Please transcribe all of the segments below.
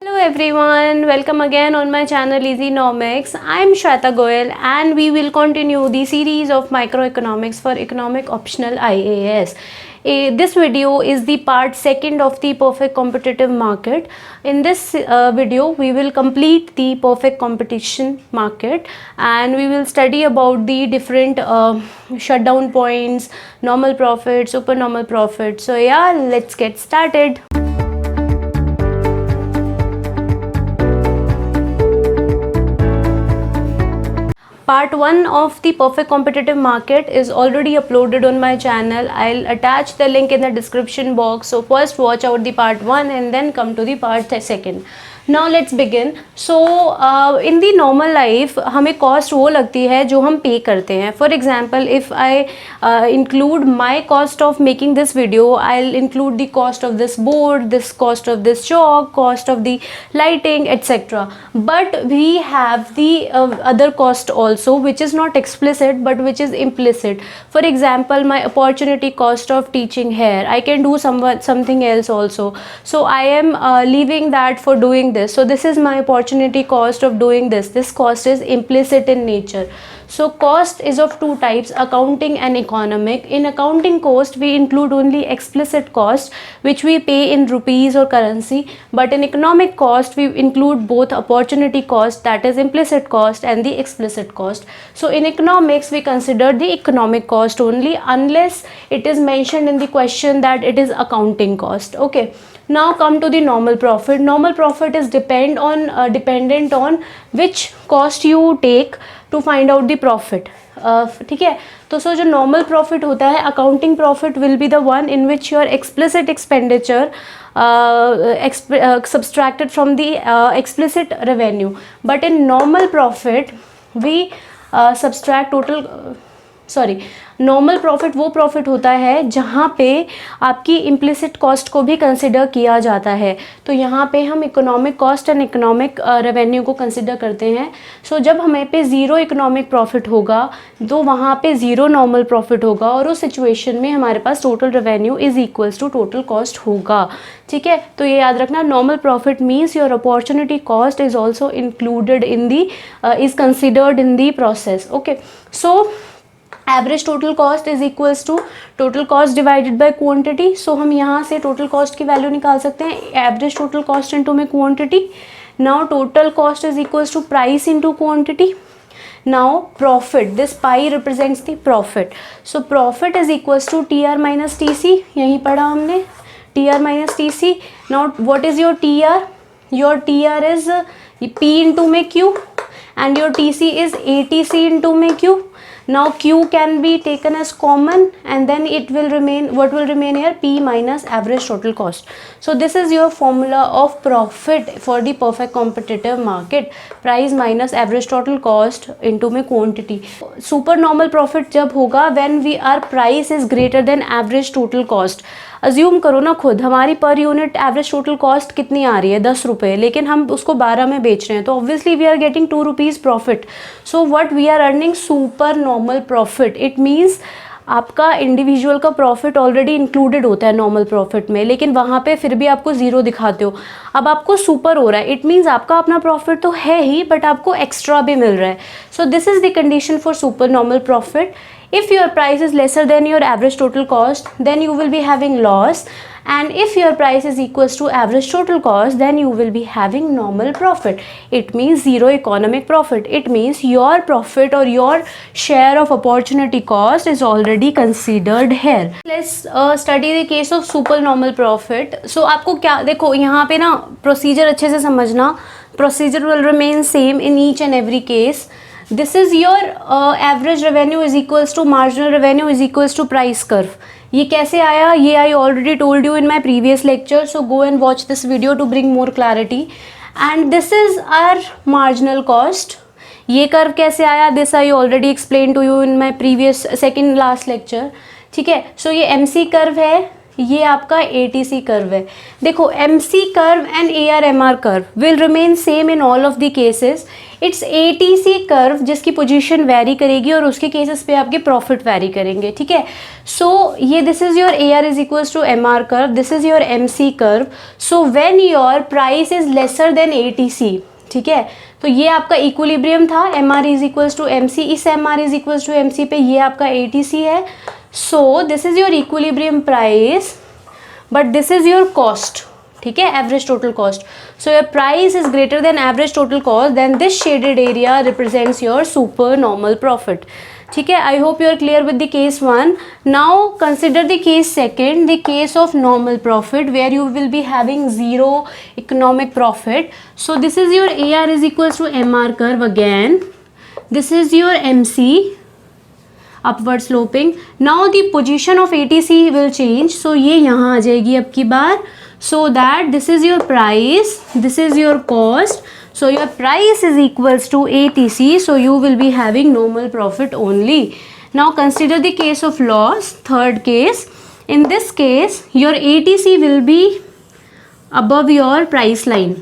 Hello everyone, welcome again on my channel Easynomics. I am Shweta Goyal and we will continue the series of microeconomics for economic optional IAS. This video is the part second of the perfect competitive market. In this video we will complete the perfect competition market and we will study about the different shutdown points, normal profit, supernormal profit. So yeah, let's get started. Part 1 of the perfect competitive market is already uploaded on my channel. I'll attach the link in the description box. So first watch out the part 1 and then come to the part 2. Now let's begin. So in the normal life हमें cost वो लगती है जो हम pay करते हैं. For example, if I include my cost of making this video, I'll include the cost of this board, this cost of this chalk, cost of the lighting, etc. But we have the other cost also, which is not explicit but which is implicit. For example, my opportunity cost of teaching here, I can do something else also. So I am leaving that for doing this. So this is my opportunity cost of doing this. This cost is implicit in nature. So cost is of two types, accounting and economic. In accounting cost we include only explicit cost which we pay in rupees or currency, but in economic cost we include both opportunity cost, that is implicit cost, and the explicit cost. So in economics we consider the economic cost only unless it is mentioned in the question that it is accounting cost. Okay, now come to the normal profit. Normal profit is dependent on which cost you take to find out the profit. ठीक है, तो सो जो normal profit होता है, accounting profit will be the one in which your explicit expenditure subtracted from the explicit revenue. But in normal profit we subtract normal profit वो profit होता है जहाँ पे आपकी इम्प्लिसिट कॉस्ट को भी कंसिडर किया जाता है. तो यहाँ पे हम economic cost and economic revenue को कंसिडर करते हैं. सो जब हमें पे ज़ीरो इकोनॉमिक प्रॉफिट होगा तो वहाँ पे ज़ीरो नॉर्मल प्रॉफिट होगा और उस सिचुएशन में हमारे पास total revenue is equals to total cost होगा. ठीक है, तो ये याद रखना, normal profit means your opportunity cost is also included in the is considered in the process. Okay, so average total cost is equals to total cost divided by quantity. So हम यहाँ से टोटल कॉस्ट की value निकाल सकते हैं, average total cost into में quantity. Now total cost is equals to price into quantity. Now profit, this pi represents the profit. So profit is equals to T R minus T C. यहीं पढ़ा हमने, T R minus T C. Now what is your T R? Your T R is P into में Q and your TC is ATC into में Q. Now Q can be taken as common and then it will remain, what will remain here? P minus average total cost. So this is your formula of profit for the perfect competitive market. Price minus average total cost into में quantity. Super normal profit जब होगा when our price is greater than average total cost. Assume करो ना खुद, हमारी per unit average total cost कितनी आ रही है? 10 रुपये, लेकिन हम उसको 12 में बेच रहे हैं, तो obviously we are getting 2 rupees profit. So what we are earning? Super normal profit. It means आपका इंडिविजुअल का प्रॉफिट ऑलरेडी इंक्लूडेड होता है नॉर्मल प्रॉफिट में, लेकिन वहाँ पे फिर भी आपको ज़ीरो दिखाते हो. अब आपको सुपर हो रहा है, इट मीन्स आपका अपना प्रॉफिट तो है ही बट आपको एक्स्ट्रा भी मिल रहा है. So this is the condition for super normal profit. If your price is lesser than your average total cost, then you will be having loss, and if your price is equals to average total cost, then you will be having normal profit. It means zero economic profit. It means your profit or your share of opportunity cost is already considered here. Let's study the case of supernormal profit. So आपको क्या देखो, यहाँ पे ना procedure अच्छे से समझना. Procedure will remain same in each and every case. This is your average revenue is equals to marginal revenue is equals to price curve. ये कैसे आया? ये I already told you in my previous lecture, so go and watch this video to bring more clarity. And this is our marginal cost. ये curve कैसे आया? This I already explained to you in my previous second last lecture. ठीक है, so ये MC curve है, ये आपका ATC curve है। देखो MC curve and ARMR curve will remain same in all of the cases. It's ATC curve जिसकी position very करेगी और उसके केसेस पे आपके प्रॉफिट वेरी करेंगे, ठीक है। सो ये this is your AR is equals to MR curve, this is your MC curve. So when your price is lesser than ATC, ठीक है, तो ये आपका इक्विलिब्रियम था, MR is equals to MC, इस MR is equals to MC पे ये आपका ATC है। So this is your equilibrium price but this is your cost, ठीक है, average total cost. So your price is greater than average total cost, then this shaded area represents your super normal profit, ठीक है। I hope you are clear with the case 1. Now consider the case 2, the case of normal profit where you will be having zero economic profit. So this is your AR is equals to MR curve again, this is your MC upward sloping. Now the position of ATC will change, so ये यहाँ आ जाएगी अब की बार. So that this is your price, this is your cost, so your price is equals to ATC, so you will be having normal profit only. Now consider the case of loss, third case. In this case your ATC will be above your price line,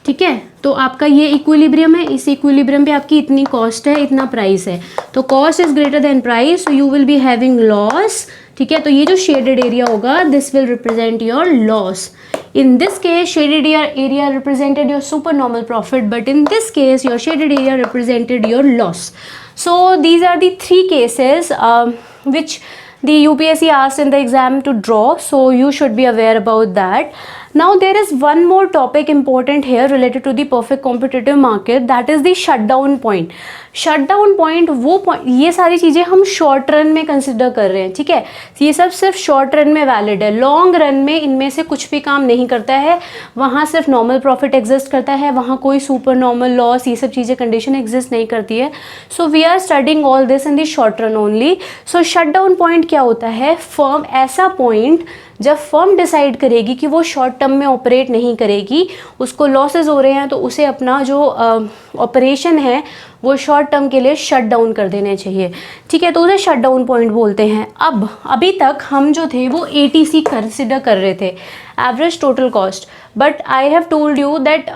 ठीक है। तो आपका ये equilibrium है, इस equilibrium पे आपकी इतनी कॉस्ट है, इतना प्राइस है, तो cost is greater than price, so you will be having loss, ठीक है। तो ये जो शेडेड एरिया होगा this will represent your loss. In this case shaded area represented your super normal profit, but in this case your shaded area represented your loss. So these are the three cases which the UPSC asked in the exam to draw, so you should be aware about that. Now there is one more topic important here related to the perfect competitive market, that is the shutdown point. Shutdown point वो point, ये सारी चीज़ें हम short run में consider कर रहे हैं, ठीक है। ये सब सिर्फ शॉर्ट रन में वैलिड है, लॉन्ग रन में इनमें से कुछ भी काम नहीं करता है, वहाँ सिर्फ नॉर्मल प्रॉफिट एग्जिस्ट करता है, वहाँ कोई सुपर नॉर्मल लॉस ये सब चीज़ें कंडीशन एग्जिस्ट नहीं करती है. So we are studying all this in the short run only. So shutdown point क्या होता है? फर्म, ऐसा पॉइंट जब फर्म डिसाइड करेगी कि वो शॉर्ट टर्म में ऑपरेट नहीं करेगी, उसको लॉसेज हो रहे हैं, तो उसे अपना जो ऑपरेशन है वो शॉर्ट टर्म के लिए शट डाउन कर देने चाहिए, ठीक है. तो उसे शट डाउन पॉइंट बोलते हैं. अभी तक हम जो थे वो ATC कंसिडर कर रहे थे, average total cost, but I have told you that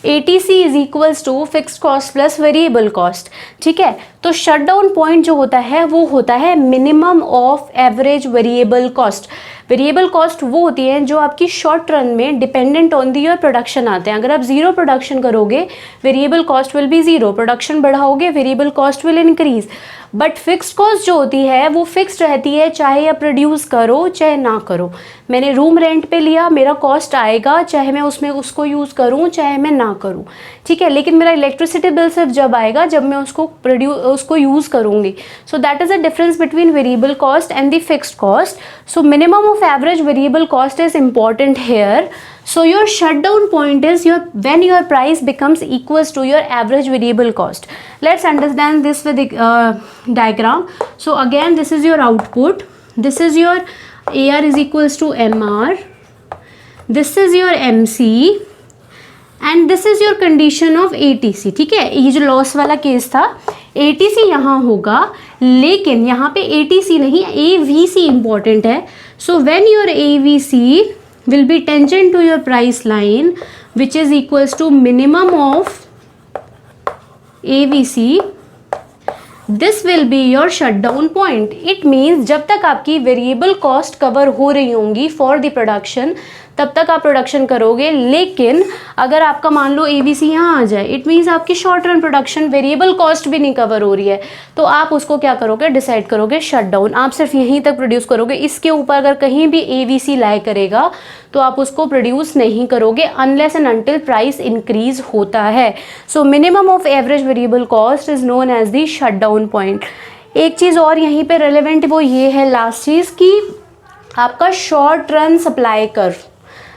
ATC is equals to fixed cost plus variable cost, ठीक है. तो शट डाउन पॉइंट जो होता है वो होता है minimum of average variable cost. Variable cost वो होती हैं जो आपकी शॉर्ट रन में dependent on the your production आते हैं. अगर आप जीरो प्रोडक्शन करोगे variable cost will be zero, production बढ़ाओगे variable cost will increase. But fixed cost जो होती है वो फिक्स्ड रहती है, चाहे आप प्रोड्यूस करो चाहे ना करो. मैंने रूम रेंट पे लिया, मेरा कॉस्ट आएगा, चाहे मैं उसमें उसको यूज़ करूँ चाहे मैं ना करूँ, ठीक है. लेकिन मेरा इलेक्ट्रिसिटी बिल सिर्फ जब आएगा जब मैं उसको यूज़ करूँगी. So that is the difference between variable cost and the fixed cost. So minimum of average variable cost is important here. So your shutdown point is when your price becomes equals to your average variable cost. Let's understand this with the diagram. So again this is your output, this is your AR is equals to MR, this is your MC and this is your condition of ATC, ठीक है. ये जो loss वाला case था ATC यहाँ होगा, लेकिन यहाँ पे ATC नहीं AVC important है. So when your AVC will be tangent to your price line which is equals to minimum of AVC, this will be your shutdown point. It means जब तक आपकी वेरिएबल कॉस्ट कवर हो रही होंगी for the production तब तक आप production करोगे. लेकिन अगर आपका मान लो AVC यहाँ आ जाए, इट मीन्स आपकी short run production variable cost भी नहीं कवर हो रही है, तो आप उसको क्या करोगे? डिसाइड करोगे शट डाउन. आप सिर्फ यहीं तक प्रोड्यूस करोगे, इसके ऊपर अगर कहीं भी AVC लाई करेगा तो आप उसको प्रोड्यूस नहीं करोगे unless and until price increase होता है. So minimum of average variable cost is known as the shut down point. एक चीज़ और यहीं पे रेलेवेंट वो ये है लास्ट चीज़ कि आपका short run supply curve.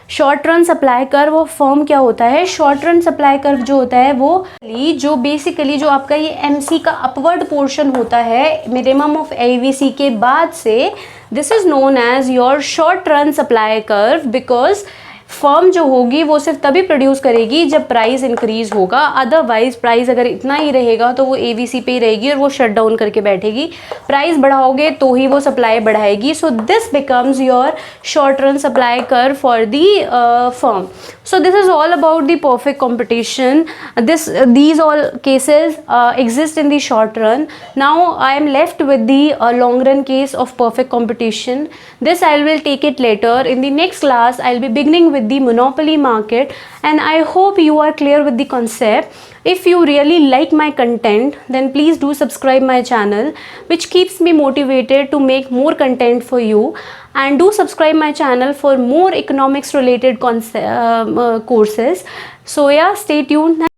Short run supply curve वो फॉर्म क्या होता है? शॉर्ट रन सप्लाई कर्व जो होता है वो जो बेसिकली जो आपका ये MC का अपवर्ड पोर्शन होता है मिनिमम ऑफ AVC के बाद से, this is known as your short run supply curve because firm जो होगी वो सिर्फ तभी प्रोड्यूस करेगी जब प्राइस इंक्रीज होगा, अदरवाइज प्राइस अगर इतना ही रहेगा तो वो एवीसी पे ही रहेगी और वो शट डाउन करके बैठेगी। प्राइस बढ़ाओगे तो ही वो सप्लाई बढ़ाएगी। So this becomes your short run supply curve for the firm. So this is all about the perfect competition. These all cases exist in the short run. Now I am left with the long run case of perfect competition. This I will take it later. In the next class I will be beginning with the monopoly market, and I hope you are clear with the concept. If you really like my content, then please do subscribe my channel, which keeps me motivated to make more content for you. And do subscribe my channel for more economics related courses. So yeah, stay tuned.